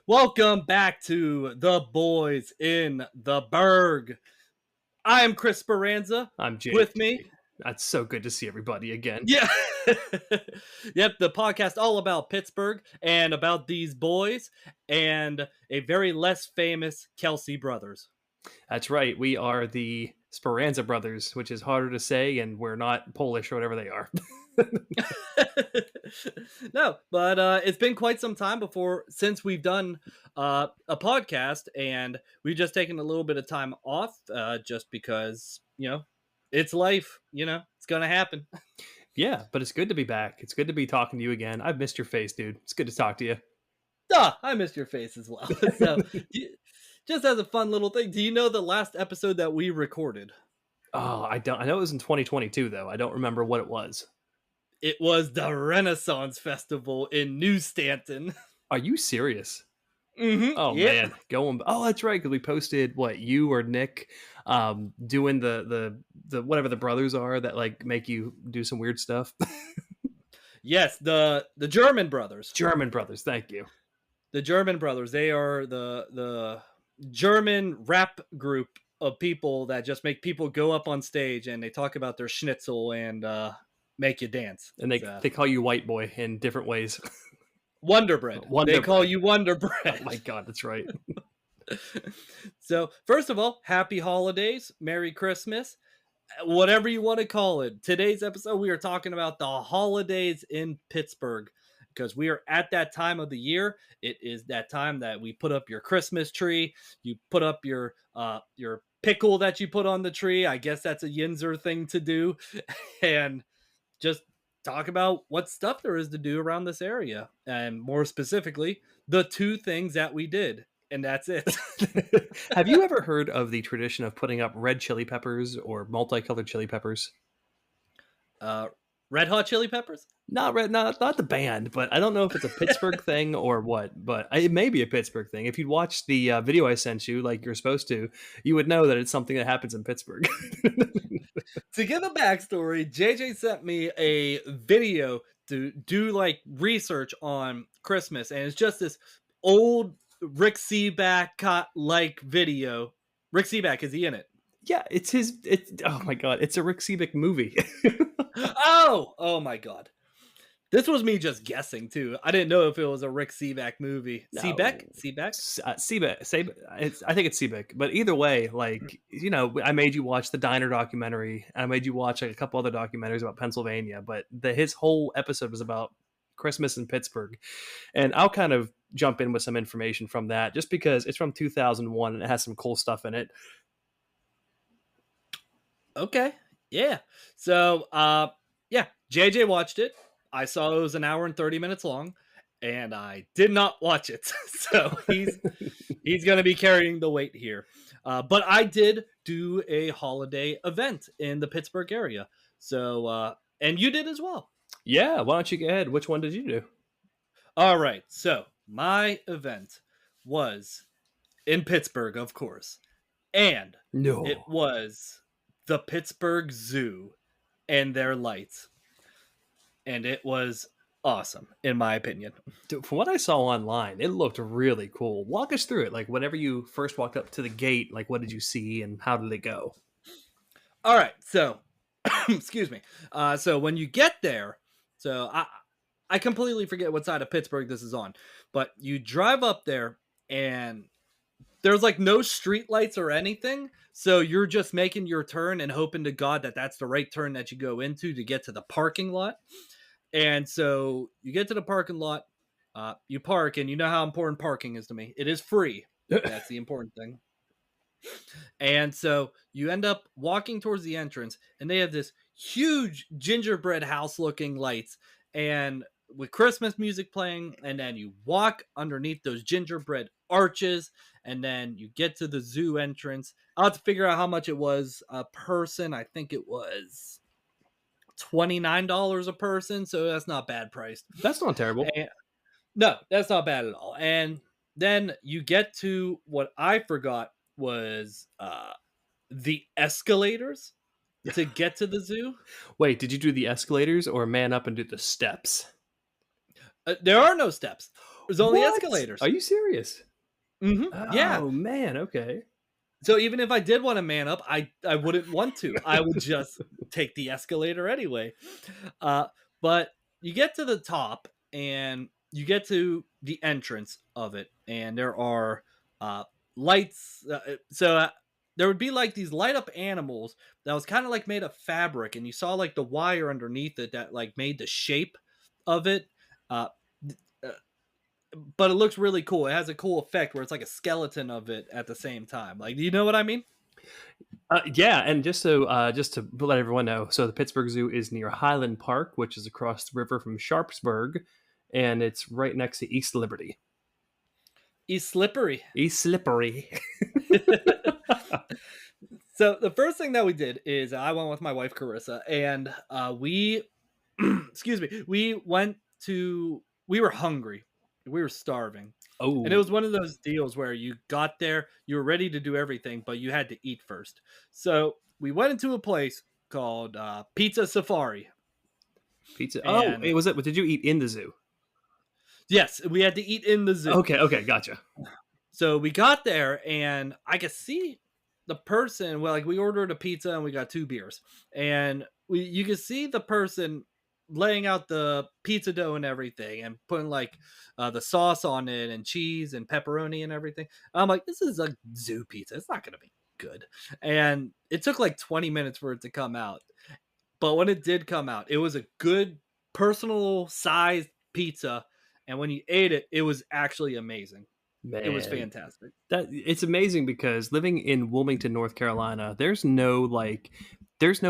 Welcome back to The Boys in the Berg. I am Chris Speranza. I'm Jay. With me. That's so good to see everybody again. Yeah. Yep, the podcast all about Pittsburgh and about these boys and a very less famous Kelsey brothers. That's right. We are the Speranza brothers, which is harder to say, and we're not Polish or whatever they are. No, but it's been quite some time since we've done a podcast, and we've just taken a little bit of time off just because, it's life, it's going to happen. Yeah, but it's good to be back. It's good to be talking to you again. I've missed your face, dude. It's good to talk to you. I missed your face as well. So, just as a fun little thing, do you know the last episode that we recorded? Oh, I don't. I know it was in 2022, though. I don't remember what it was. It was the Renaissance Festival in New Stanton. Are you serious? Mm-hmm. Oh, yeah. Man. Oh, that's right. Because we posted, you or Nick doing the whatever the brothers are that like make you do some weird stuff. Yes, the German brothers. German brothers, thank you. The German brothers. They are the German rap group of people that just make people go up on stage and they talk about their schnitzel and make you dance. And they call you white boy in different ways. Wonder Bread. They call you Wonder Bread. Oh my God, that's right. So, first of all, happy holidays, Merry Christmas, whatever you want to call it. Today's episode, we are talking about the holidays in Pittsburgh because we are at that time of the year. It is that time that we put up your Christmas tree. You put up your pickle that you put on the tree. I guess that's a Yinzer thing to do. And just talk about what stuff there is to do around this area. And more specifically, the two things that we did. And that's it. Have you ever heard of the tradition of putting up red chili peppers or multicolored chili peppers? Red Hot Chili Peppers? Not the band, but I don't know if it's a Pittsburgh thing or what, but it may be a Pittsburgh thing. If you'd watched the video I sent you, like you're supposed to, you would know that it's something that happens in Pittsburgh. To give a backstory, JJ sent me a video to do research on Christmas, and it's just this old Rick Seaback like video. Rick Seaback, is he in it? Yeah, oh my God, it's a Rick Seaback movie. Oh my God. This was me just guessing too. I didn't know if it was a Rick Seaback movie. No. Seaback? Seaback. I think it's Seaback. But either way, I made you watch the Diner documentary, and I made you watch a couple other documentaries about Pennsylvania. But his whole episode was about Christmas in Pittsburgh, and I'll kind of jump in with some information from that, just because it's from 2001 and it has some cool stuff in it. Okay. Yeah. So, JJ watched it. I saw it was an hour and 30 minutes long, and I did not watch it. So he's going to be carrying the weight here. But I did do a holiday event in the Pittsburgh area. So, and you did as well. Yeah. Why don't you go ahead? Which one did you do? All right. So my event was in Pittsburgh, of course. And it was the Pittsburgh Zoo and their lights. And it was awesome, in my opinion. Dude, from what I saw online, it looked really cool. Walk us through it. Whenever you first walked up to the gate, what did you see and how did it go? All right. So, excuse me. So when you get there, I completely forget what side of Pittsburgh this is on, but you drive up there and there's no street lights or anything. So you're just making your turn and hoping to God that that's the right turn that you go into to get to the parking lot. And so you get to the parking lot, you park, and you know how important parking is to me. It is free. That's the important thing. And so you end up walking towards the entrance, and they have this huge gingerbread house looking lights and with Christmas music playing. And then you walk underneath those gingerbread arches, and then you get to the zoo entrance. I'll have to figure out how much it was a person. I think it was $29 a person, so that's not bad priced. That's not terrible. No, that's not bad at all. And then you get to what I forgot was the escalators to get to the zoo. Wait, did you do the escalators or man up and do the steps? There are no steps. There's only What? Are escalators. you serious? Yeah. Oh man, okay. So even if I did want to man up, I wouldn't want to. I would just take the escalator anyway. Uh, but you get to the top and you get to the entrance of it, and there are uh, lights. There would be like these light up animals that was kind of like made of fabric, and you saw like the wire underneath it that like made the shape of it. Uh, uh, but it looks really cool. It has a cool effect where it's like a skeleton of it at the same time. Like, do you know what I mean? Yeah, and just to let everyone know, so the Pittsburgh Zoo is near Highland Park, which is across the river from Sharpsburg, and it's right next to East Liberty. He's slippery. East Slippery. So the first thing that we did is I went with my wife Carissa, and we, excuse me, we were hungry, we were starving, and it Oh, was one of those deals where you got there, you were ready to do everything, but you had to eat first. So we went into a place called Pizza Safari, pizza. Oh, and it was it. Did you eat in the zoo? yes, we had to eat in the zoo. Okay, okay, gotcha. So we got there, and I could see the person. Well, like we ordered a pizza and we got two beers, and you could see the person laying out the pizza dough and everything, and putting like the sauce on it and cheese and pepperoni and everything. I'm like, this is a zoo pizza. It's not gonna be good. And it took like 20 minutes for it to come out, but when it did come out, it was a good personal sized pizza. And when you ate it, it was actually amazing. It was Man, fantastic. that it's amazing because living in Wilmington, North Carolina, there's no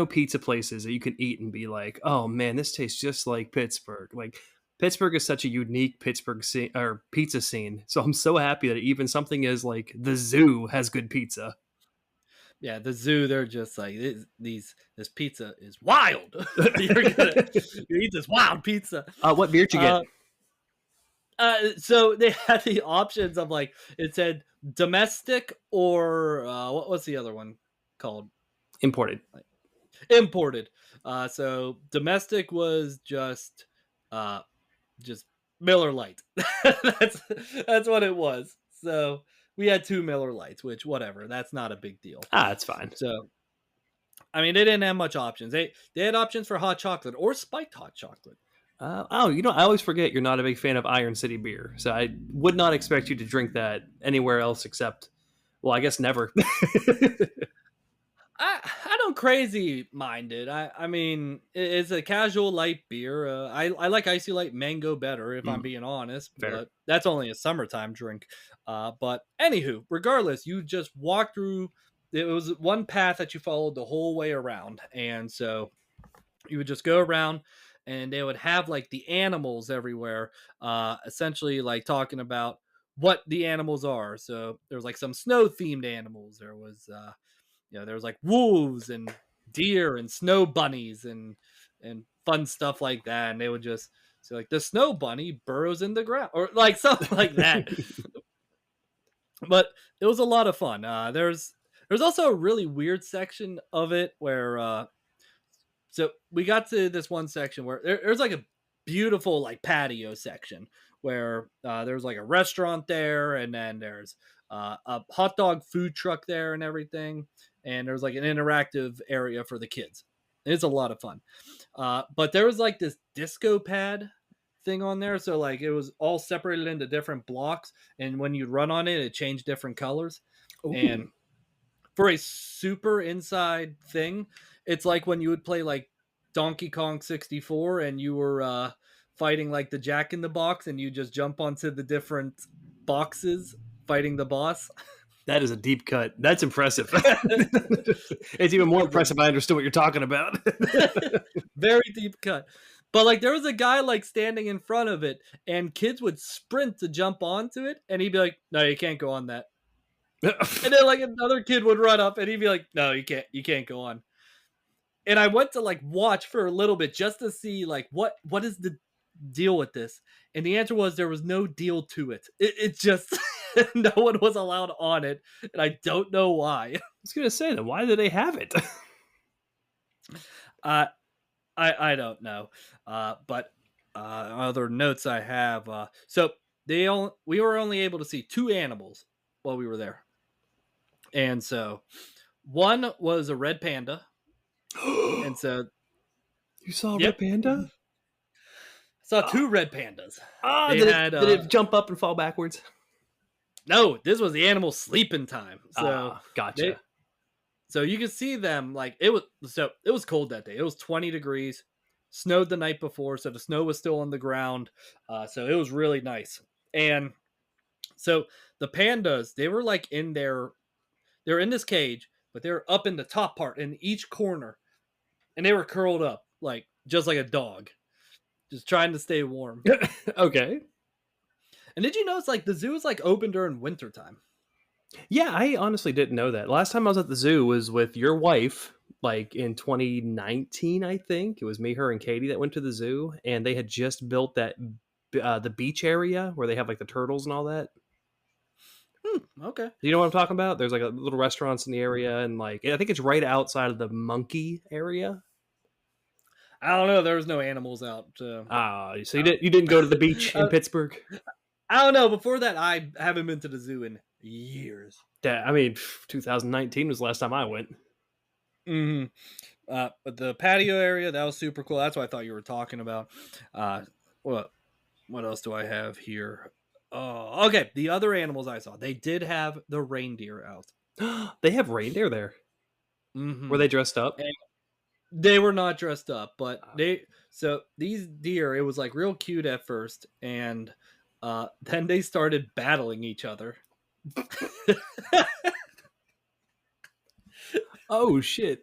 pizza places that you can eat and be like, "Oh man, this tastes just like Pittsburgh." Like Pittsburgh is such a unique Pittsburgh scene or pizza scene. So I'm so happy that even something as like the zoo has good pizza. Yeah, the zoo, they're just like this pizza is wild. You're gonna you eat this wild pizza. What beer did you get? Uh, so they had the options of like it said domestic or what's the other one called? Imported. Like, imported. So domestic was uh just Miller Lite. that's that's what it was. So we had two Miller Lights, which whatever, that's not a big deal. Ah, that's fine. So I mean, they didn't have much options. They had options for hot chocolate or spiked hot chocolate. I always forget you're not a big fan of Iron City beer, so I would not expect you to drink that anywhere else except, well, I guess never. I don't crazy mind it. I mean, it's a casual light beer. I like Icy Light Mango better if I'm Mm, being honest, fair. but that's only a summertime drink. But anywho, regardless, you just walk through. It was one path that you followed the whole way around, and so you would just go around and they would have like the animals everywhere, essentially like talking about what the animals are. So there was like some snow themed animals. There was there was like wolves and deer and snow bunnies and fun stuff like that. And they would just say like the snow bunny burrows in the ground or like something like that. But it was a lot of fun. There's also a really weird section of it where so we got to this one section where there's like a beautiful like patio section where there's like a restaurant there, and then there's a hot dog food truck there and everything, and there's like an interactive area for the kids. It's a lot of fun. But there was like this disco pad thing on there, so like it was all separated into different blocks, and when you'd run on it, it changed different colors. Ooh, And for a super inside thing, it's like when you would play like Donkey Kong 64 and you were fighting like the Jack in the Box and you just jump onto the different boxes fighting the boss. that is a deep cut. That's impressive. It's even more impressive. I understood what you're talking about. Very deep cut. But like there was a guy like standing in front of it and kids would sprint to jump onto it and he'd be like, "No, you can't go on that." And then like another kid would run up and he'd be like, "No, you can't go on." And I went to like watch for a little bit just to see like what is the deal with this. And the answer was there was no deal to it. It just No one was allowed on it, and I don't know why. was gonna say then why do they have it? Uh, I don't know. But other notes I have. So we were only able to see two animals while we were there, and so one was a red panda, and so You saw a red yep, panda? saw Ah, two red pandas. ah, They did it had did it jump up and fall backwards? no. This was the animal sleeping time. So Ah, they gotcha. so you can see them like it was cold that day. It was 20 degrees. Snowed the night before, so the snow was still on the ground. So it was really nice. And so the pandas, they were like they're in this cage, but they're up in the top part in each corner, and they were curled up like just like a dog, just trying to stay warm. Okay. And did you notice like the zoo is like open during wintertime? Yeah, I honestly didn't know that. Last time I was at the zoo was with your wife, like in 2019, I think. It was me, her, and Katie that went to the zoo, and they had just built the beach area where they have like the turtles and all that. Okay. Do you know what I'm talking about? There's like a little restaurants in the area, and like I think it's right outside of the monkey area. I don't know. There was no animals out. Ah, so Uh, you didn't go to the beach in uh, Pittsburgh? I don't know. Before that, I haven't been to the zoo in years. Yeah, I mean, 2019 was the last time I went. Hmm. But the patio area that was super cool. That's what I thought you were talking about. Uh, what what else do I have here? Oh, okay. The other animals I saw, they did have the reindeer out. They have reindeer there. Were Hmm. they dressed up? And they were not dressed up, but Uh, these deer, it was like real cute at first, and then they started battling each other. Oh shit!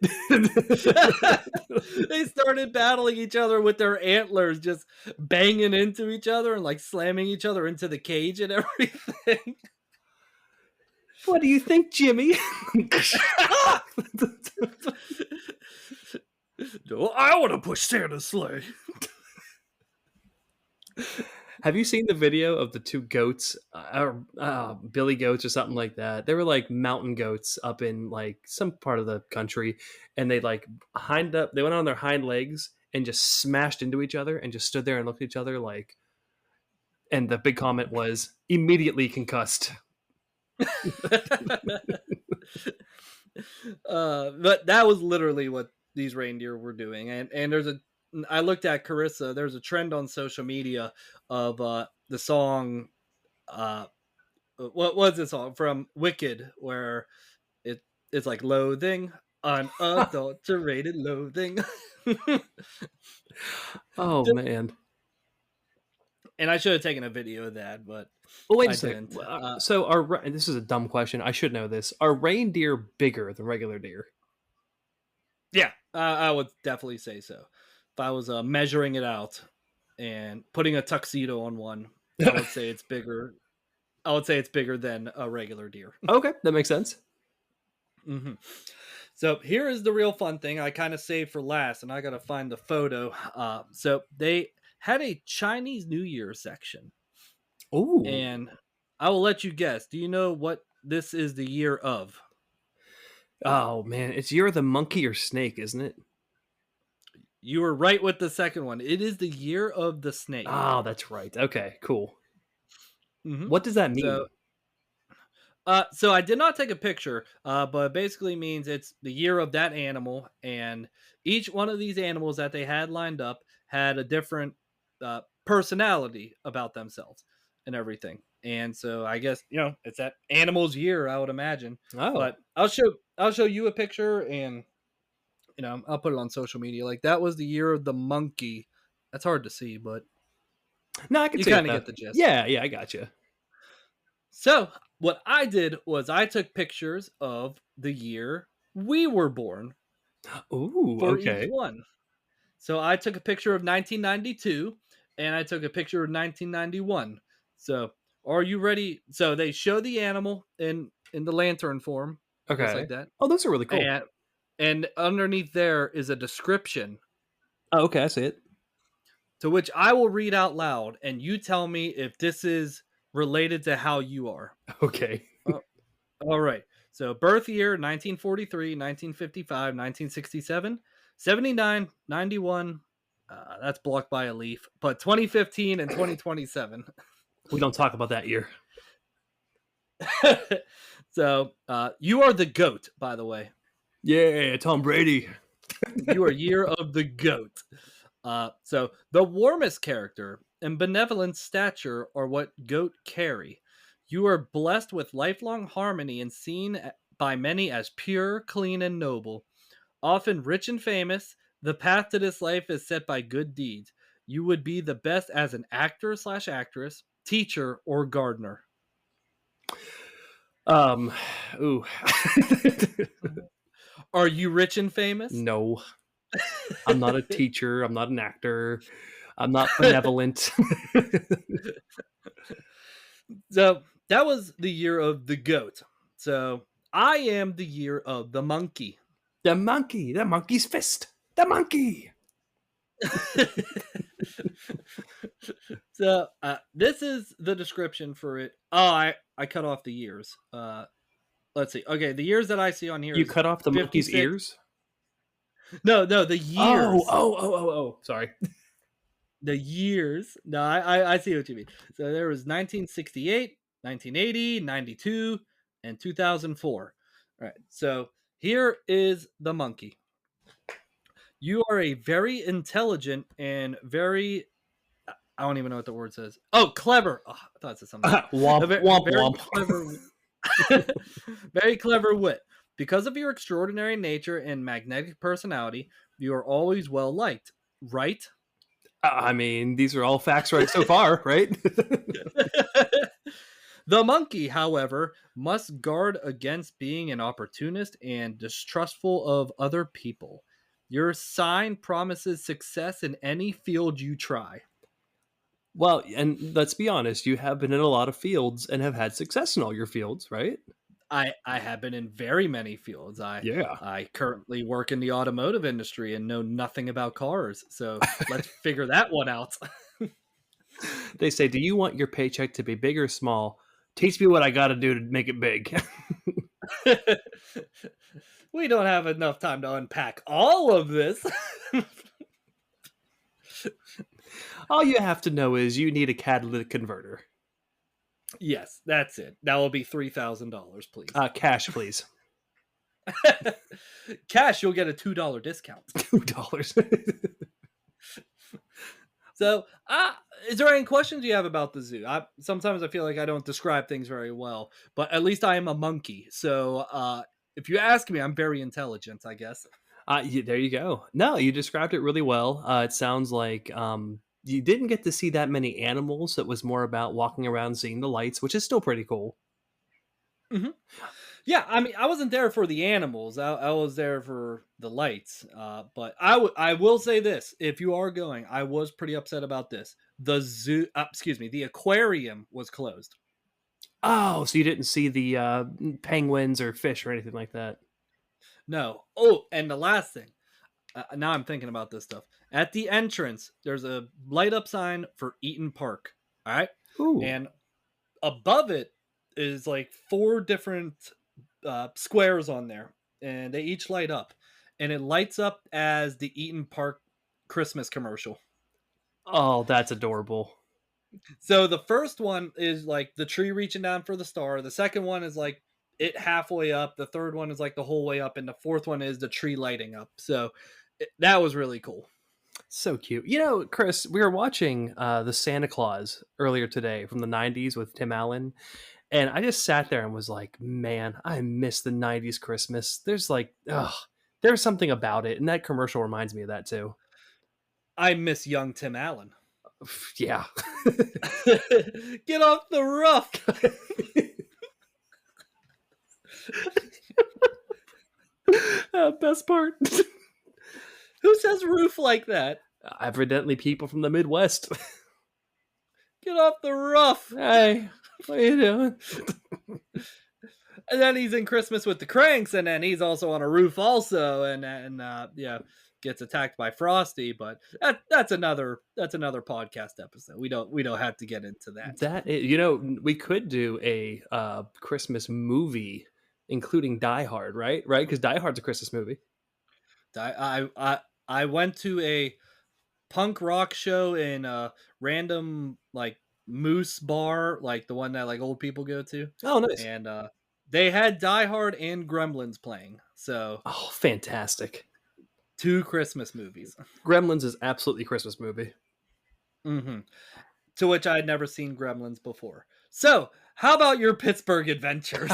They started battling each other with their antlers, just banging into each other and like slamming each other into the cage and everything. What do you think, Jimmy? No, I want to push Santa's sleigh. Have you seen the video of the two goats, or Billy goats, or something like that? They were like mountain goats up in like some part of the country, and they like hind up. They went on their hind legs and just smashed into each other, and just stood there and looked at each other like. And the big comment was immediately concussed. But that was literally what these reindeer were doing. And I looked at Carissa. There's a trend on social media of the song. Uh, what was this song from Wicked, where it it's like loathing, unadulterated loathing. Oh man. And I should have taken a video of that, but Well, wait a I second. didn't. So, and this is a dumb question. I should know this. Are reindeer bigger than regular deer? Yeah, I would definitely say so. If I was measuring it out and putting a tuxedo on one, I would say it's bigger. I would say it's bigger than a regular deer. Okay, that makes sense. Hmm. So here is the real fun thing I kind of saved for last, and I got to find the photo. So they had a Chinese New Year section, Ooh. and I will let you guess. Do you know what this is the year of? Oh man, it's Year of the Monkey or Snake, isn't it? You were right with the second one. It is the year of the snake. Oh, that's right. Okay, cool. Hmm. What does that So mean? so I did not take a picture, but it basically means it's the year of that animal, and each one of these animals that they had lined up had a different personality about themselves and everything. And so I guess it's that animal's year, I would imagine. Oh, But I'll show you a picture, and I'll put it on social media. Like that was the year of the monkey. That's hard to see, but no, I can you see it kind of though. get the gist. Yeah, yeah, I got you. So, what I did was I took pictures of the year we were born Ooh, for each okay. one. So, I took a picture of 1992 and I took a picture of 1991. So, are you ready? So, they show the animal in the lantern form, just like Okay. that. Oh, those are really cool. And underneath there is a description Oh, okay, I see it. to which I will read out loud, and you tell me if this is related to how you are. Okay. Oh, all right. So birth year 1943, 1955, 1967, 79, 91. That's blocked by a leaf, but 2015 and 2027. We don't talk about that year. So you are the goat, by the way. Yeah, Tom Brady. You are year of the goat. So the warmest character and benevolent stature are what goat carry. You are blessed with lifelong harmony and seen by many as pure, clean, and noble. Often rich and famous, the path to this life is set by good deeds. You would be the best as an actor slash actress, teacher, or gardener. Um, ooh. Are you rich and famous? No, I'm not a teacher. I'm not an actor. I'm not benevolent. So that was the year of the goat. So I am the year of the monkey. The monkey's fist. The monkey. So this is the description for it. Oh, I cut off the years. Let's see. Okay, the years that I see on here You is cut off the monkey's 56. ears? No, the years. Oh. Sorry. The years. No, I see what you mean. So there was 1968, 1980, 92, and 2004. All right. So here is the monkey. You are a very intelligent and very, I don't even know what the word says. Oh, clever. Oh, I thought it said something. Womp, womp, Very womp. clever. Very clever wit. Because of your extraordinary nature and magnetic personality, you are always well liked, right? I mean, these are all facts right so far, right? The monkey, however, must guard against being an opportunist and distrustful of other people. Your sign promises success in any field you try. Well, and let's be honest, you have been in a lot of fields and have had success in all your fields, right? I have been in very many fields. Yeah. I currently work in the automotive industry and know nothing about cars. So let's figure that one out. They say, do you want your paycheck to be big or small? Teach me what I got to do to make it big. We don't have enough time to unpack all of this. All you have to know is you need a catalytic converter. Yes, that's it. That will be $3,000, please. Cash, please. Cash, you'll get a $2 discount. $2. So, is there any questions you have about the zoo? Sometimes I feel like I don't describe things very well, but at least I am a monkey. So, if you ask me, I'm very intelligent, I guess. There you go. No, you described it really well. It sounds like you didn't get to see that many animals. It was more about walking around, seeing the lights, which is still pretty cool. Mm-hmm. Yeah, I mean, I wasn't there for the animals. I was there for the lights. But I will say this: if you are going, I was pretty upset about this. The zoo, the aquarium was closed. Oh, so you didn't see the penguins or fish or anything like that? No. Oh, and the last thing. Now I'm thinking about this stuff. At the entrance, there's a light up sign for Eaton Park. All right, Ooh. and above it is like 4 different squares on there, and they each light up, and it lights up as the Eaton Park Christmas commercial. Oh, that's adorable. So the first one is like the tree reaching down for the star. The second one is like it halfway up. The third one is like the whole way up, and the fourth one is the tree lighting up. So that was really cool. So cute. You know, Chris, we were watching the Santa Claus earlier today from the 90s with Tim Allen. And I just sat there and was like, man, I miss the 90s Christmas. There's something about it. And that commercial reminds me of that too. I miss young Tim Allen. Yeah. Get off the roof. Best part. Who says roof like that? Evidently people from the Midwest. Get off the roof. Hey, what are you doing? And then he's in Christmas with the Cranks, and then he's also on a roof also, and yeah. gets attacked by Frosty, but that's another podcast episode. We don't have to get into that. That is, we could do a Christmas movie, including Die Hard, right? Right, because Die Hard's a Christmas movie. I went to a punk rock show in a random like moose bar, like the one that like old people go to, Oh, nice. and they had Die Hard and Gremlins playing. So Oh, fantastic. two Christmas movies. Gremlins is absolutely a Christmas movie. hmm To which I had never seen Gremlins before. So how about your Pittsburgh adventures?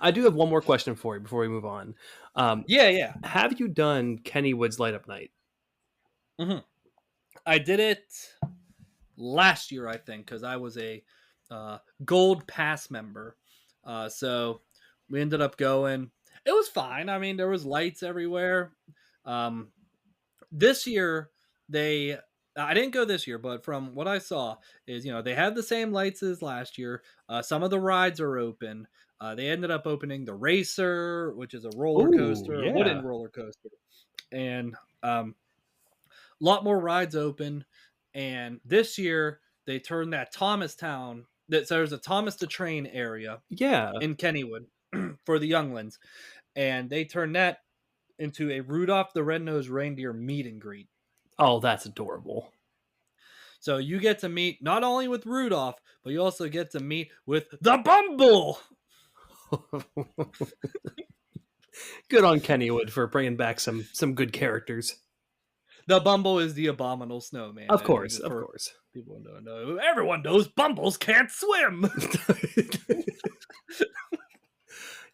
I do have one more question for you before we move on. Yeah, yeah. Have you done Kennywood's Light Up Night? hmm I did it last year, I think, because I was a gold pass member. So we ended up going. It was fine. I mean, there was lights everywhere. Um, this year they I didn't go this year, but from what I saw is they have the same lights as last year. Some of the rides are open. They ended up opening the Racer, which is a roller Oh, coaster, a wooden yeah. roller coaster, and a lot more rides open. And this year they turned that Thomastown. So there's a Thomas the Train area Yeah. in Kennywood for the younglings, and they turned that into a Rudolph the Red-Nosed Reindeer meet and greet. Oh, that's adorable. So you get to meet not only with Rudolph, but you also get to meet with the Bumble. Good on Kennywood for bringing back some good characters. The Bumble is the abominable snowman. Of course, of For course. people who don't know, everyone knows Bumbles can't swim.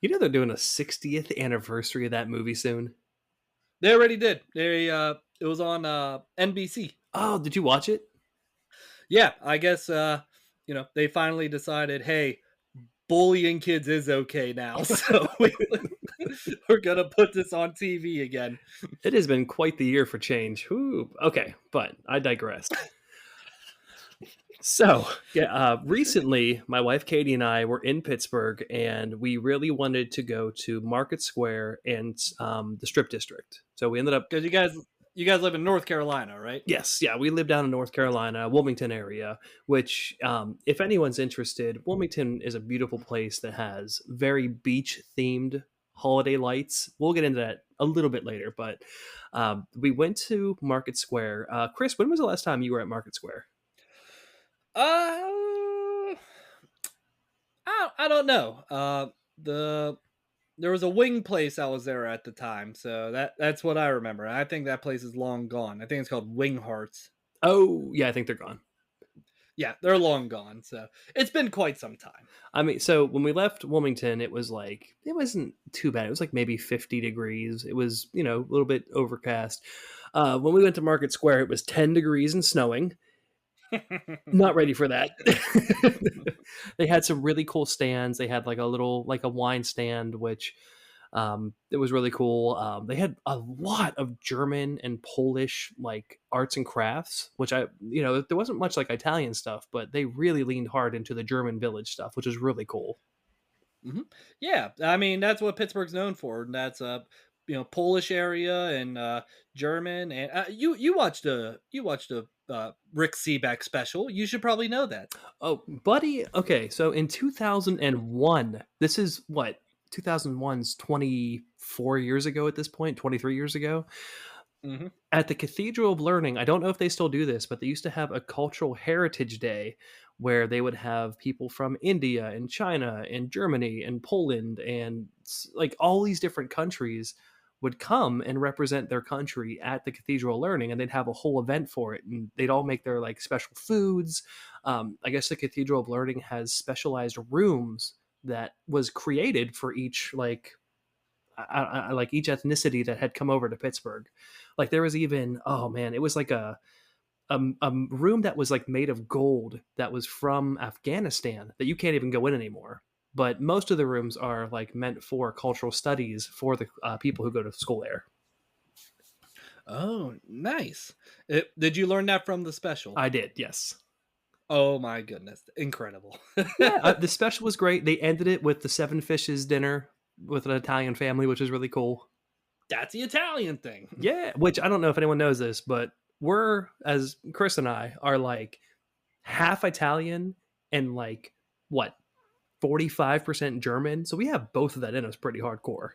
They're doing a 60th anniversary of that movie soon. They already did. It was on NBC. Oh, did you watch it? Yeah, I guess they finally decided, hey, bullying kids is okay now, so we're gonna put this on TV again. It has been quite the year for change. Ooh, okay, but I digress. So, yeah, recently, my wife Katie and I were in Pittsburgh, and we really wanted to go to Market Square and the Strip District. So we ended up, Because you guys live in North Carolina, right? yes, yeah, we live down in North Carolina, Wilmington area. Which, if anyone's interested, Wilmington is a beautiful place that has very beach themed holiday lights. We'll get into that a little bit later, but we went to Market Square. Chris, when was the last time you were at Market Square? Uh, I don't know. There was a wing place I was there at the time, so that's what I remember. I think that place is long gone. I think it's called Wing Hearts. Oh, yeah, I think they're gone. Yeah, they're long gone. So it's been quite some time. I mean, so when we left Wilmington, it wasn't too bad. It was like maybe 50 degrees. It was, a little bit overcast. When we went to Market Square, it was 10 degrees and snowing. Not ready for that. They had some really cool stands. They had like a wine stand, which it was really cool. They had a lot of German and Polish like arts and crafts, which there wasn't much like Italian stuff, but they really leaned hard into the German village stuff, which was really cool. hmm Yeah, I mean that's what Pittsburgh's known for. That's Polish area and German. And you watched a Rick Seebeck special. You should probably know that. Oh, buddy. Okay, so in 2001, this is what 2001's 24 years ago at this point, 23 years ago. hmm At the Cathedral of Learning, I don't know if they still do this, but they used to have a cultural heritage day where they would have people from India and China and Germany and Poland and like all these different countries would come and represent their country at the Cathedral of Learning, and they'd have a whole event for it, and they'd all make their like special foods. I guess the Cathedral of Learning has specialized rooms that was created for each like each ethnicity that had come over to Pittsburgh. Like there was even, oh man, it was like a room that was like made of gold that was from Afghanistan that you can't even go in anymore. But most of the rooms are like meant for cultural studies for the people who go to school there. Oh, nice. Did you learn that from the special? I did, yes. Oh my goodness, incredible. Yeah, the special was great. They ended it with the Seven Fishes dinner with an Italian family, which is really cool. That's the Italian thing. Yeah, which I don't know if anyone knows this, but we're as Chris and I are like half Italian and like what 45% German, so we have both of that in us pretty hardcore.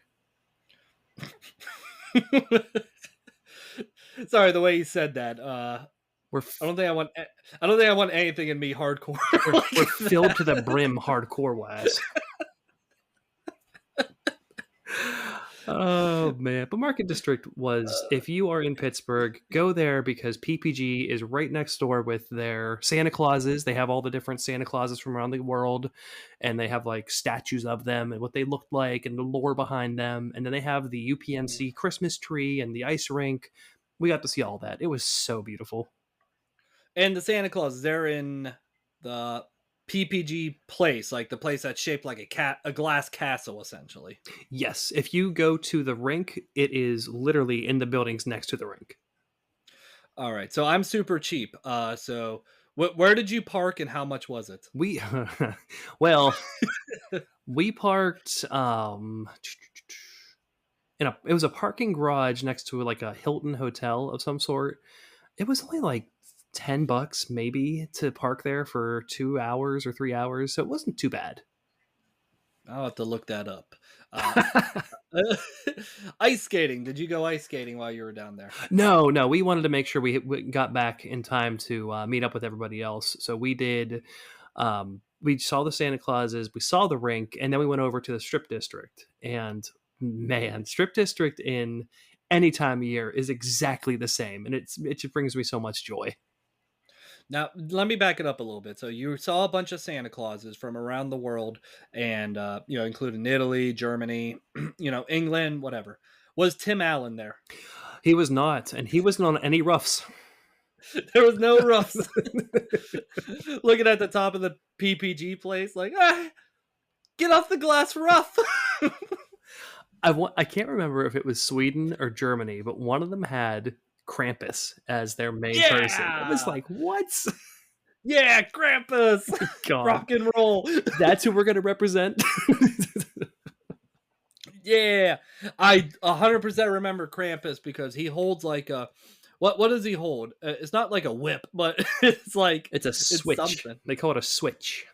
Sorry, the way you said that. We're I f- don't think I want. I don't think I want anything in me hardcore we're like filled to the that. brim hardcore wise. Oh man, but Market District was, if you are in Pittsburgh, go there because PPG is right next door with their Santa Clauses. They have all the different Santa Clauses from around the world, and they have like statues of them and what they looked like and the lore behind them. And then they have the UPNC Christmas tree and the ice rink. We got to see all that. It was so beautiful. And the Santa Claus, they're in the PPG place, like the place that's shaped like a glass castle, essentially. Yes, if you go to the rink, it is literally in the buildings next to the rink. All right, so I'm super cheap. So where did you park and how much was it? We well, we parked in a it was a parking garage next to like a Hilton hotel of some sort. It was only like $10 maybe to park there for 2 hours or 3 hours, so it wasn't too bad. I'll have to look that up. Ice skating. Did you go ice skating while you were down there? No, no, we wanted to make sure we got back in time to meet up with everybody else. So we did. We saw the Santa Clauses, we saw the rink, and then we went over to the Strip District. And man, Strip District in any time of year is exactly the same, and it just brings me so much joy. Now, let me back it up a little bit. So you saw a bunch of Santa Clauses from around the world, and including Italy, Germany, England, whatever. Was Tim Allen there? He was not, and he wasn't on any roughs. There was no roughs. Looking at the top of the PPG place, like, get off the glass rough. I can't remember if it was Sweden or Germany, but one of them had Krampus as their main person. It was Yeah, like, what? yeah, Krampus, God, rock and roll. that's who we're going to represent. Yeah, I 100% remember Krampus because he holds like a what does he hold? It's not like a whip, but it's like It's a it's switch. something. They call it a switch.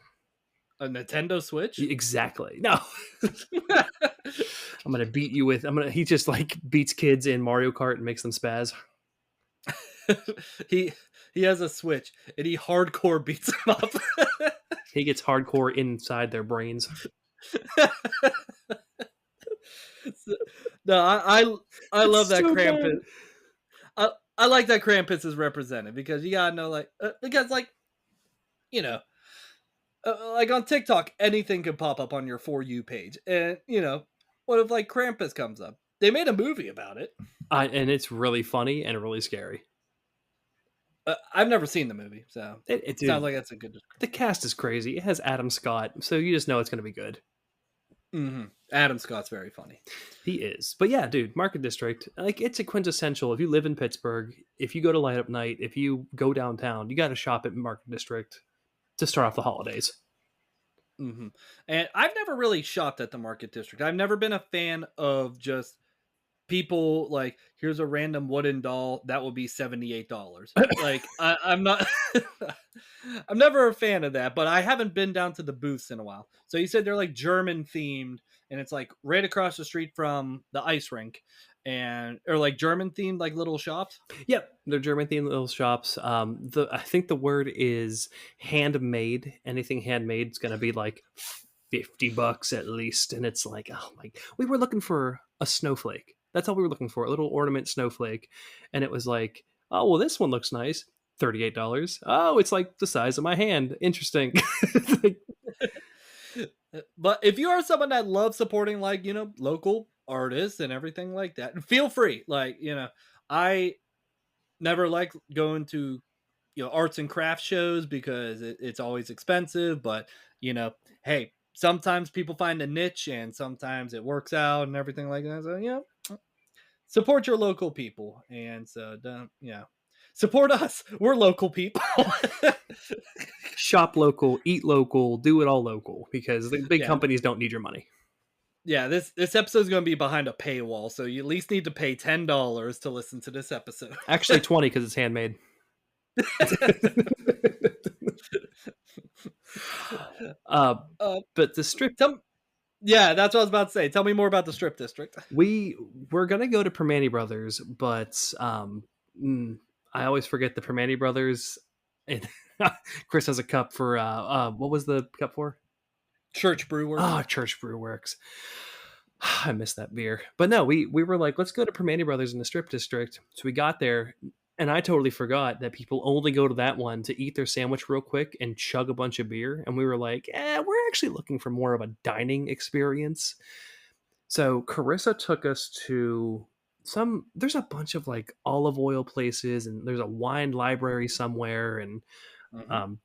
A Nintendo Switch? Exactly. No, I'm gonna beat you with. I'm gonna. He just like beats kids in Mario Kart and makes them spaz. he he has a Switch and he hardcore beats him up. He gets hardcore inside their brains. No, I love It's that so Krampus. bad. I like that Krampus is represented because you gotta know like because like you know like on TikTok anything could pop up on your for you page and what if like Krampus comes up? They made a movie about it. And it's really funny and really scary. I've never seen the movie, so sounds Dude, like that's a good the description. cast is crazy. It has Adam Scott, so you just know it's gonna be good. Adam Scott's very funny. He is. But yeah, dude, Market District, like it's a quintessential. If you live in Pittsburgh, if you go to Light Up Night, if you go downtown, you got to shop at Market District to start off the holidays. And I've never really shopped at the Market District. I've never been a fan of just people like here's a random wooden doll that will be $78. Like I'm not I'm never a fan of that, but I haven't been down to the booths in a while. So you said they're like German themed and it's like right across the street from the ice rink and or like German themed like little shops. Yep, they're German themed little shops. I think the word is handmade. Anything handmade is going to be like $50 at least, and it's like, oh my! We were looking for a snowflake. That's all we were looking for, a little ornament snowflake, and it was like, oh well, this one looks nice. $38. Oh, it's like the size of my hand. Interesting. Like, But if you are someone that loves supporting like, local artists and everything like that, feel free. Like, I never like going to, arts and craft shows because it's always expensive, but hey, sometimes people find a niche and sometimes it works out and everything like that. So, support your local people. And so don't, support us. We're local people. shop local, eat local, do it all local because the big Yeah. companies don't need your money. Yeah, this episode is gonna be behind a paywall, so you at least need to pay $10 to listen to this episode. Actually, 20 because it's handmade. uh, Uh, but the strip tell Yeah, that's what I was about to say. Tell me more about the Strip District. we were gonna go to Permane Brothers, but mm, I always forget the Permane Brothers. And Chris has a cup for what was the cup for? Church Brew Ah, Works. Church Brew Works. I miss that beer. But no, we were like, let's go to Permane Brothers in the Strip District. So we got there, and I totally forgot that people only go to that one to eat their sandwich real quick and chug a bunch of beer. And we were like, we're actually looking for more of a dining experience. So Carissa took us to there's a bunch of like olive oil places, and there's a wine library somewhere. And Mhm. um,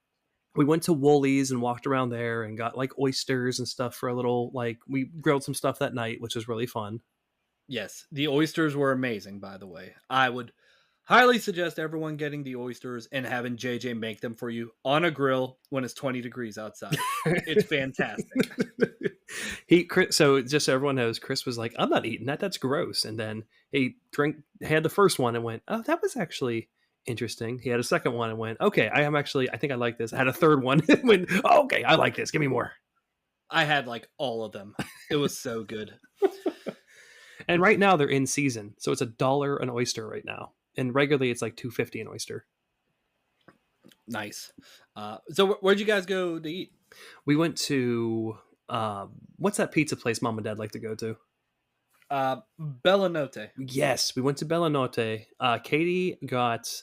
we went to Woolies and walked around there and got like oysters and stuff for a little, like, we grilled some stuff that night, which was really fun. Yes, the oysters were amazing, by the way. I would highly suggest everyone getting the oysters and having JJ make them for you on a grill when it's 20 degrees outside. It's fantastic. So just so everyone knows, Chris was like, I'm not eating that. That's gross. And then he had the first one and went, oh, that was actually interesting. He had a second one and went, okay, I think I like this. I had a third one and went, oh, okay, I like this. Give me more. I had like all of them. It was so good. And right now they're in season. So it's $1 an oyster right now. And regularly it's like $2.50 an oyster. Nice. So where'd you guys go to eat? We went to what's that pizza place mom and dad like to go to? Bellanote. Yes, we went to Bellanote. Katie got.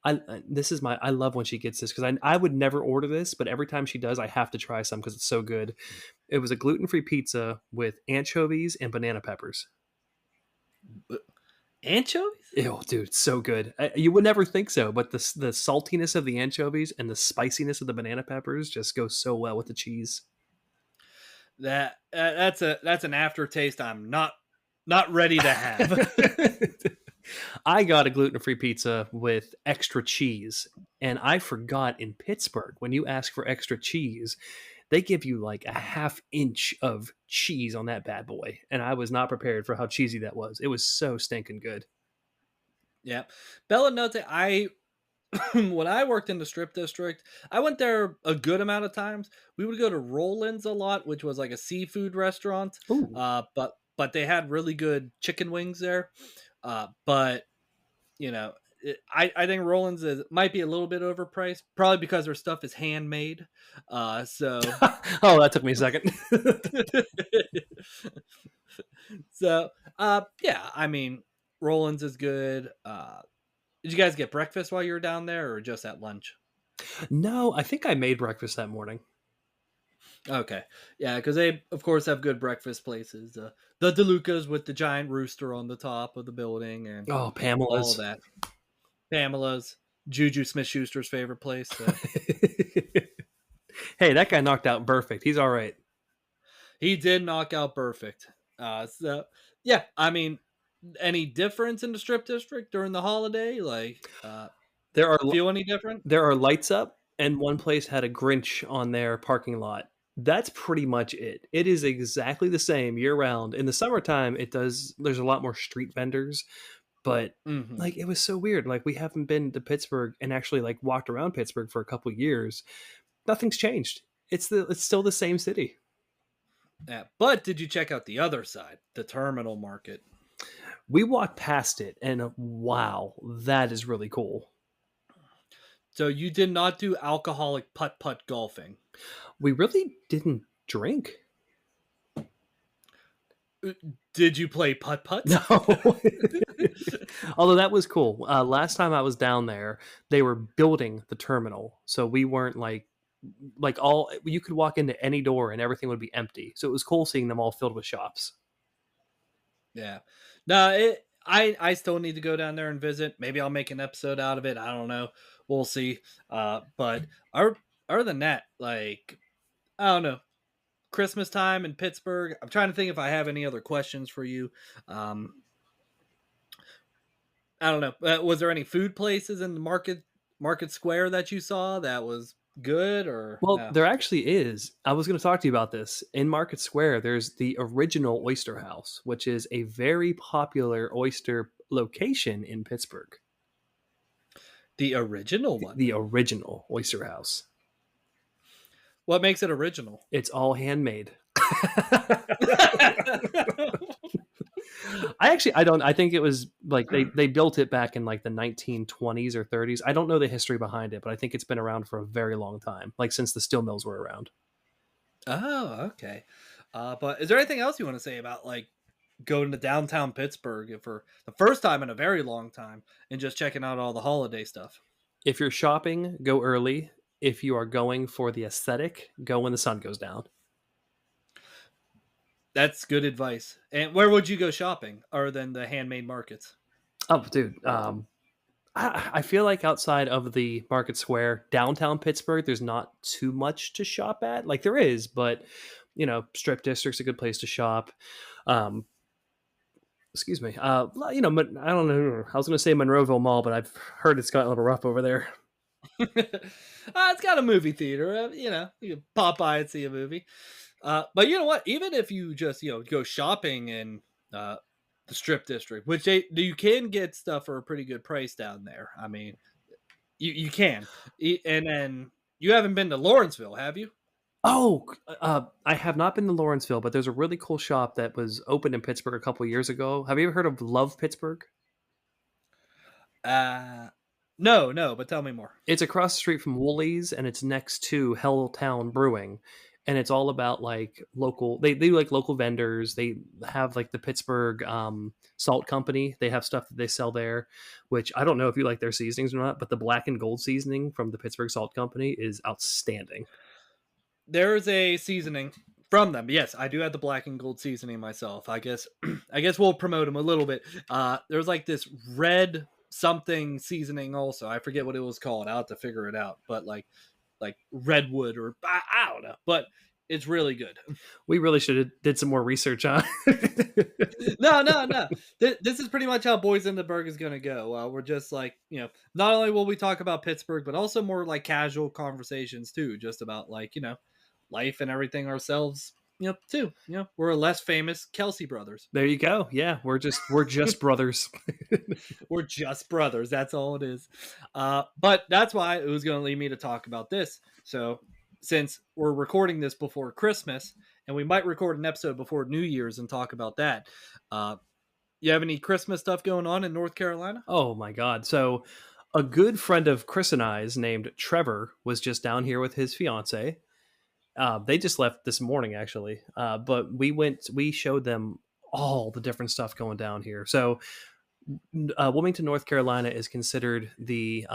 I love when she gets this because I would never order this, but every time she does, I have to try some because it's so good. It was a gluten-free pizza with anchovies and banana peppers. Anchovies? Ew, dude, it's so good. You would never think so, but the saltiness of the anchovies and the spiciness of the banana peppers just go so well with the cheese. That's an aftertaste I'm not ready to have. I got a gluten free pizza with extra cheese, and I forgot in Pittsburgh when you ask for extra cheese, they give you like a half inch of cheese on that bad boy, and I was not prepared for how cheesy that was. It was so stinking good. Yeah. Bellanote, I when I worked in the Strip District, I went there a good amount of times. We would go to Roland's a lot, which was like a seafood restaurant. Ooh. But they had really good chicken wings there. But you know, I think Roland's might be a little bit overpriced, probably because their stuff is handmade. So Oh, that took me a second. yeah, I mean, Roland's is good. Did you guys get breakfast while you were down there, or just at lunch? No, I think I made breakfast that morning. Okay, yeah, because they of course have good breakfast places. The DeLucas with the giant rooster on the top of the building, and Oh, all of Pamela's. that. Pamela's, Juju Smith Schuster's favorite place. So Hey, that guy knocked out perfect. He's all right. he did knock out perfect. So yeah, I mean, any difference in the Strip District during the holiday? Like, There are feel any different? There are lights up, and one place had a Grinch on their parking lot. That's pretty much it. It is exactly the same year round. In the summertime, there's a lot more street vendors, but Hmm. like it was so weird. Like we haven't been to Pittsburgh and actually like walked around Pittsburgh for a couple years. Nothing's changed. It's still the same city. Yeah, but did you check out the other side, the terminal market? We walked past it and wow, that is really cool. So you did not do alcoholic putt putt golfing. We really didn't drink. Uh, Did you play putt putt? No. Although that was cool. Last time I was down there, they were building the terminal, so we weren't like all you could walk into any door and everything would be empty. So it was cool seeing them all filled with shops. Yeah. No, I still need to go down there and visit. Maybe I'll make an episode out of it. I don't know. We'll see. But other than that, like, I don't know. Christmas time in Pittsburgh. I'm trying to think if I have any other questions for you. Um, I don't know. Was there any food places in the market square that you saw that was good or Well, no? there actually is. I was going to talk to you about this. In Market Square, there's the original Oyster House, which is a very popular oyster location in Pittsburgh. The original The, one. the original Oyster House. What makes it original? It's all handmade. I don't I think it was like they built it back in like the 1920s or 30s. I don't know the history behind it, but I think it's been around for a very long time, like since the steel mills were around. Oh, okay. But is there anything else you want to say about like going to downtown Pittsburgh for the first time in a very long time and just checking out all the holiday stuff? If you're shopping, go early. If you are going for the aesthetic, go when the sun goes down. That's good advice. And where would you go shopping other than the handmade markets? Oh, dude. I feel like outside of the Market Square, downtown Pittsburgh, there's not too much to shop at. Like there is, but Strip District's a good place to shop. Um, excuse me. I don't know. I was going to say Monroeville Mall, but I've heard it's gotten a little rough over there. It's got a movie theater. You can pop by and see a movie. But you know what? Even if you just go shopping in uh, the Strip District, which you can get stuff for a pretty good price down there. I mean, you can. And then you haven't been to Lawrenceville, have you? Oh, I have not been to Lawrenceville, but there's a really cool shop that was opened in Pittsburgh a couple years ago. Have you ever heard of Love Pittsburgh? Uh, no, no. But tell me more. It's across the street from Woolies, and it's next to Helltown Brewing, and it's all about like local. They do like local vendors. They have like the Pittsburgh Salt Company. They have stuff that they sell there, which I don't know if you like their seasonings or not, but the black and gold seasoning from the Pittsburgh Salt Company is outstanding. There's a seasoning from them. Yes, I do have the black and gold seasoning myself. I guess I guess we'll promote them a little bit. There's like this red something seasoning also. I forget what it was called. I'll have to figure it out. But like redwood or I don't know. But it's really good. We really should have did some more research on. No, no, no. This is pretty much how Boys in the Berg is going to go. We're just like, not only will we talk about Pittsburgh, but also more like casual conversations too, just about like, life and everything ourselves, too. We're a less famous Kelsey brothers. There you go. Yeah, we're just brothers. We're just brothers. That's all it is. But that's why it was going to lead me to talk about this. So since we're recording this before Christmas, and we might record an episode before New Year's and talk about that. You have any Christmas stuff going on in North Carolina? Oh my god. So a good friend of Chris and I's named Trevor was just down here with his fiance. They just left this morning actually. But we showed them all the different stuff going down here. So Wilmington, North Carolina is considered the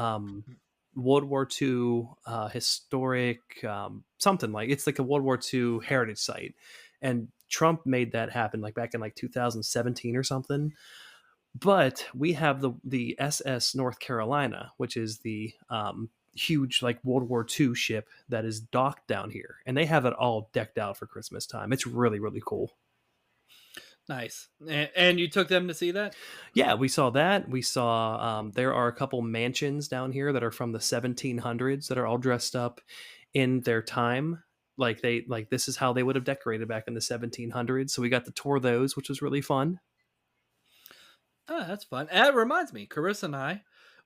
World War II historic something like it's like a World War II heritage site, and Trump made that happen like back in like 2017 or something. But we have the SS North Carolina, which is the huge like World War II ship that is docked down here, and they have it all decked out for Christmas time. It's really really cool. Nice. And you took them to see that? Yeah, we saw that. We saw there are a couple mansions down here that are from the 1700s that are all dressed up in their time. Like this is how they would have decorated back in the 1700s. So we got to tour those, which was really fun. Oh, that's fun. And it reminds me, Carissa and I,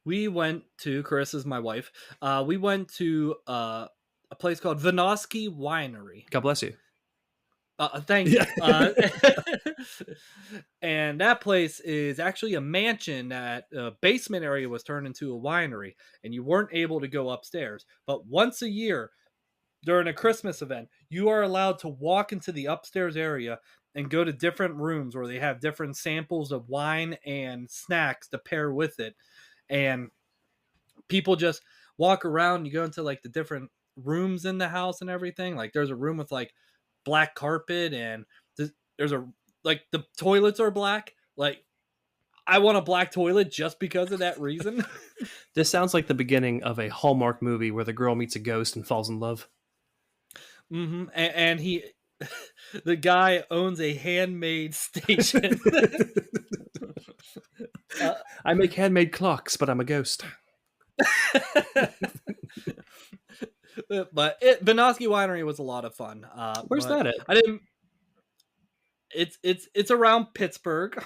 Carissa's my wife. We went to a place called Vinoski Winery. God bless you. Thank you. Yeah. And that place is actually a mansion that basement area was turned into a winery, and you weren't able to go upstairs. But once a year during a Christmas event, you are allowed to walk into the upstairs area and go to different rooms where they have different samples of wine and snacks to pair with it. And people just walk around. You go into like the different rooms in the house and everything. Like there's a room with like black carpet, and there's a like the toilets are black. Like I want a black toilet just because of that reason. This sounds like the beginning of a Hallmark movie where the girl meets a ghost and falls in love. Mm-hmm. And he, the guy owns a handmade station. I make handmade clocks, but I'm a ghost. But Benoski Winery was a lot of fun. Where's But that at? I didn't. It's around Pittsburgh.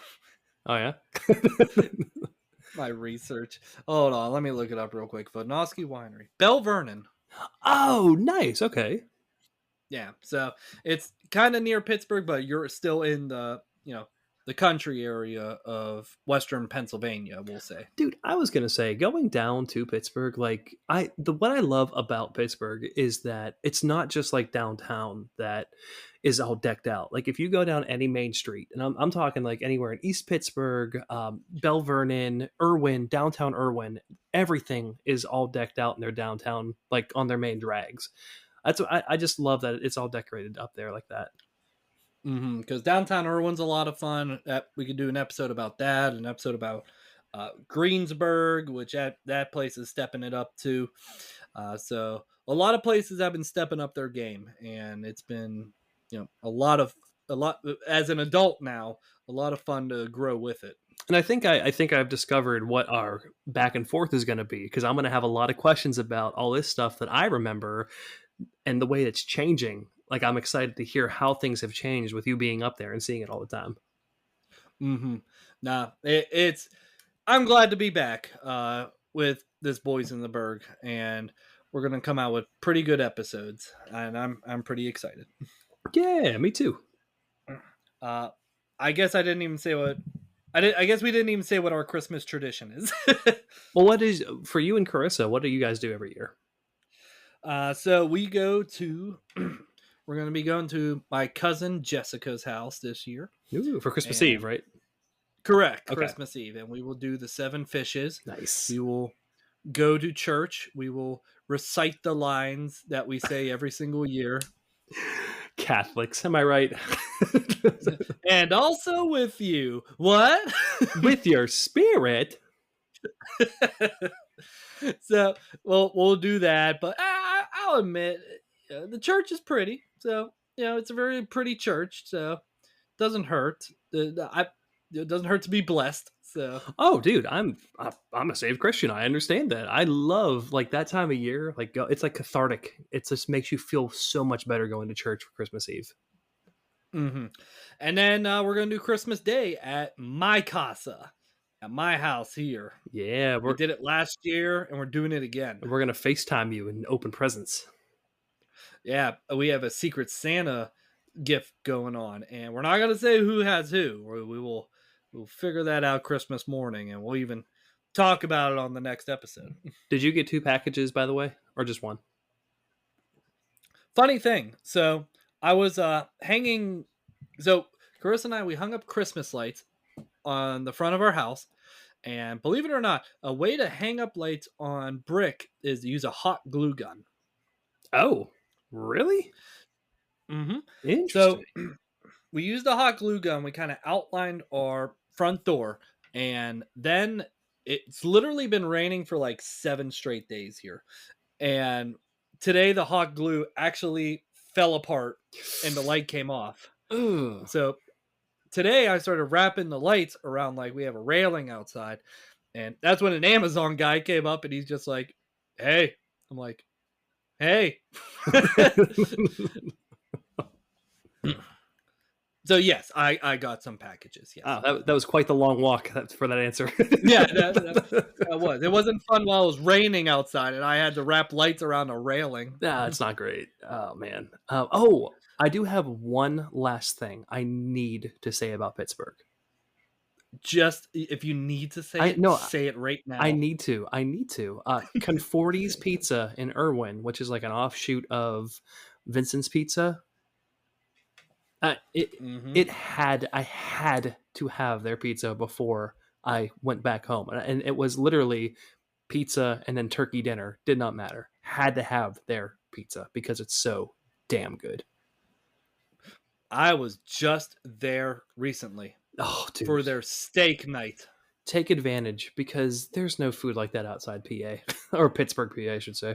Oh yeah. My research. Hold on, let me look it up real quick. Benoski Winery, Bell Vernon. Oh, nice. Okay. Yeah, so it's kind of near Pittsburgh, but you're still in the country area of Western Pennsylvania. We'll say. Dude, I was gonna say going down to Pittsburgh, like what I love about Pittsburgh is that it's not just like downtown that is all decked out. Like if you go down any main street, and I'm talking like anywhere in East Pittsburgh, Bell Vernon, Irwin, downtown Irwin, everything is all decked out in their downtown, like on their main drags. That's what I just love that it's all decorated up there like that. Because downtown Irwin's a lot of fun. We could do an episode about that, an episode about Greensburg, which that place is stepping it up too. So a lot of places have been stepping up their game, and it's been a lot as an adult now, a lot of fun to grow with it. And I think I've discovered what our back and forth is going to be because I'm going to have a lot of questions about all this stuff that I remember and the way it's changing. Like I'm excited to hear how things have changed with you being up there and seeing it all the time. Mm-hmm. Nah, it's. I'm glad to be back with this Boys in the Berg, and we're gonna come out with pretty good episodes, and I'm pretty excited. Yeah, me too. Uh, I guess I didn't even say what I did. I guess we didn't even say what our Christmas tradition is. Well, what is for you and Carissa? What do you guys do every year? So we go to. We're gonna be going to my cousin Jessica's house this year. Ooh, for Christmas And Eve, right? correct, Okay. Christmas Eve, and we will do the seven fishes. Nice. We will go to church. We will recite the lines that we say every single year. Catholics, am I right? And also with you. What? With your spirit. So, we'll do that, but I'll admit the church is pretty. So, it's a very pretty church, so it doesn't hurt. It doesn't hurt to be blessed. So, Oh, dude, I'm a saved Christian. I understand that. I love like that time of year. Like it's like cathartic. It just makes you feel so much better going to church for Christmas Eve. hmm and then we're gonna do Christmas Day at my casa, at my house here. Yeah, We we're did it last year, and we're doing it again. we're gonna FaceTime you and open presents. Yeah, we have a Secret Santa gift going on, and we're not gonna say who has who. We'll figure that out Christmas morning, and we'll even talk about it on the next episode. Did you get two packages, by the way, or just one? Funny thing, so I was hanging. So Carissa and I, we hung up Christmas lights on the front of our house, and believe it or not, a way to hang up lights on brick is to use a hot glue gun. Oh, really? Mm-hmm. So Interesting. we used a hot glue gun. We kind of outlined our front door, and then it's literally been raining for like 7 straight days here. And today the hot glue actually fell apart and the light came off. Ugh. So today I started wrapping the lights around, like we have a railing outside, and that's when an Amazon guy came up and he's just like, "Hey," I'm like, "Hey." So yes, I got some packages. Yes. Wow, that was quite the long walk for that answer. Yeah, that was. It wasn't fun while it was raining outside, and I had to wrap lights around a railing. Nah, it's not great. Oh man. Oh, I do have one last thing I need to say about Pittsburgh. Just if you need to I no, say it right now. I need to. I need to. Conforti's Pizza in Irwin, which is like an offshoot of Vincent's Pizza. It had I had to have their pizza before I went back home, and it was literally pizza and then turkey dinner. Did not matter. Had to have their pizza because it's so damn good. I was just there recently Oh, dude, for their steak night. take advantage because there's no food like that outside PA or Pittsburgh, PA, I should say.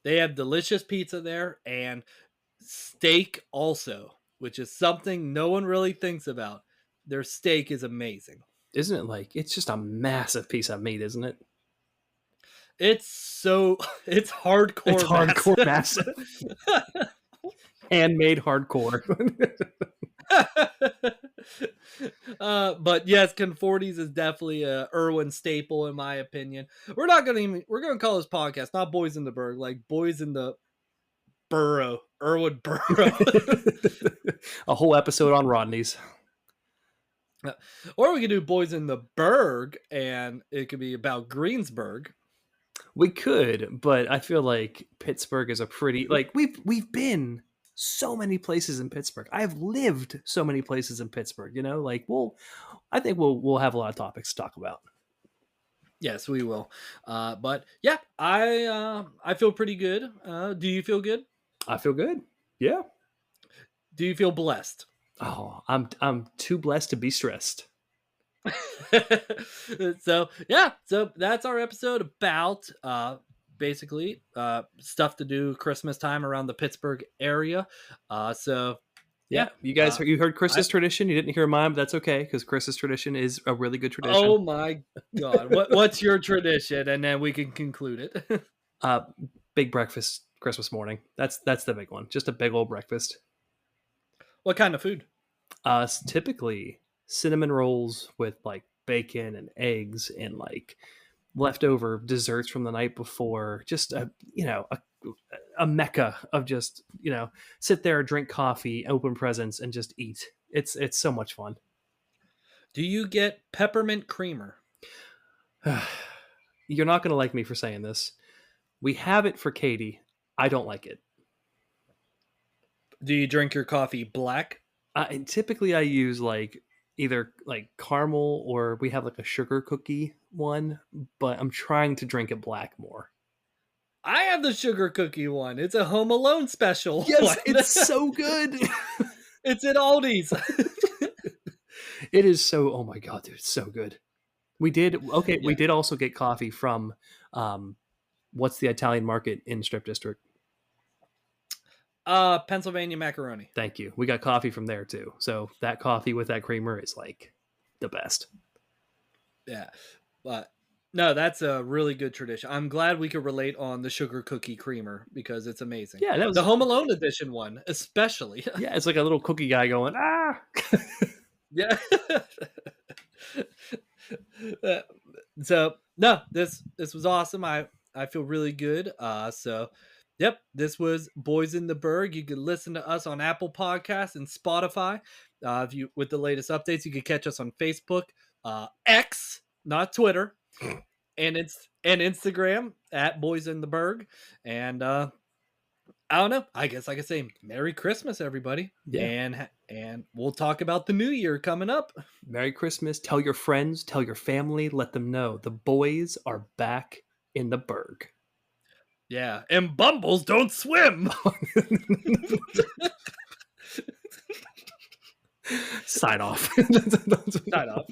They have delicious pizza there and steak also, which is something no one really thinks about. Their steak is amazing. Isn't it like it's just a massive piece of meat, isn't it? It's it's It's hardcore hardcore massive. massive. Handmade hardcore. But yes, Conforties is definitely a Irwin staple in my opinion. We're gonna call this podcast not Boys in the Berg, like Boys in the Burrow, Irwin Burrow. A whole episode on Rodney's. Or we could do Boys in the Berg and it could be about Greensburg. We could, but I feel like Pittsburgh is a pretty like we've been so many places in Pittsburgh. I've lived so many places in Pittsburgh, you know? Like I think we'll have a lot of topics to talk about. Yes, we will. But yeah, I feel pretty good. Do you feel good? I feel good. Yeah. Do you feel blessed? Oh, I'm too blessed to be stressed. So yeah, so that's our episode about basically stuff to do Christmas time around the Pittsburgh area. So Yeah, yeah, you guys you heard I, Chris's tradition. You didn't hear mine, but that's okay because Chris's tradition is a really good tradition. oh my god, what's your tradition? And then we can conclude it. Uh, big breakfast Christmas morning. That's the big one. Just a big old breakfast. What kind of food? Typically cinnamon rolls with like bacon and eggs and like leftover desserts from the night before. Just a mecca of just sit there, drink coffee, open presents, and just eat. It's so much fun. Do you get peppermint creamer? You're not gonna like me for saying this. We have it for Katie. I don't like it. Do you drink your coffee black? And typically I use like either like caramel or we have like a sugar cookie one, but I'm trying to drink it black more. I have the sugar cookie one. It's a Home Alone special. Yes, one. it's so good. It's at Aldi's. It is so. Oh my god, dude, it's so good. We did okay. Yeah. We did also get coffee from what's the Italian market in Strip District? Pennsylvania macaroni. Thank you. We got coffee from there too. So that coffee with that creamer is like the best. Yeah, but no, that's a really good tradition. I'm glad we could relate on the sugar cookie creamer because it's amazing. Yeah, that was The Home Alone edition one, especially. yeah. It's like a little cookie guy going ah. Yeah. Uh, so no, this was awesome. I feel really good. So yep, this was Boys in the Berg. You can listen to us on Apple Podcasts and Spotify. If you with the latest updates, you can catch us on Facebook, X, not Twitter, and Instagram at Boys in the Berg. And I don't know. I guess I could say Merry Christmas, everybody. Yeah. And we'll talk about the new year coming up. Merry Christmas. Tell your friends, tell your family, let them know the boys are back in the Berg. Yeah, and Bumbles don't swim. Sign off. Sign off.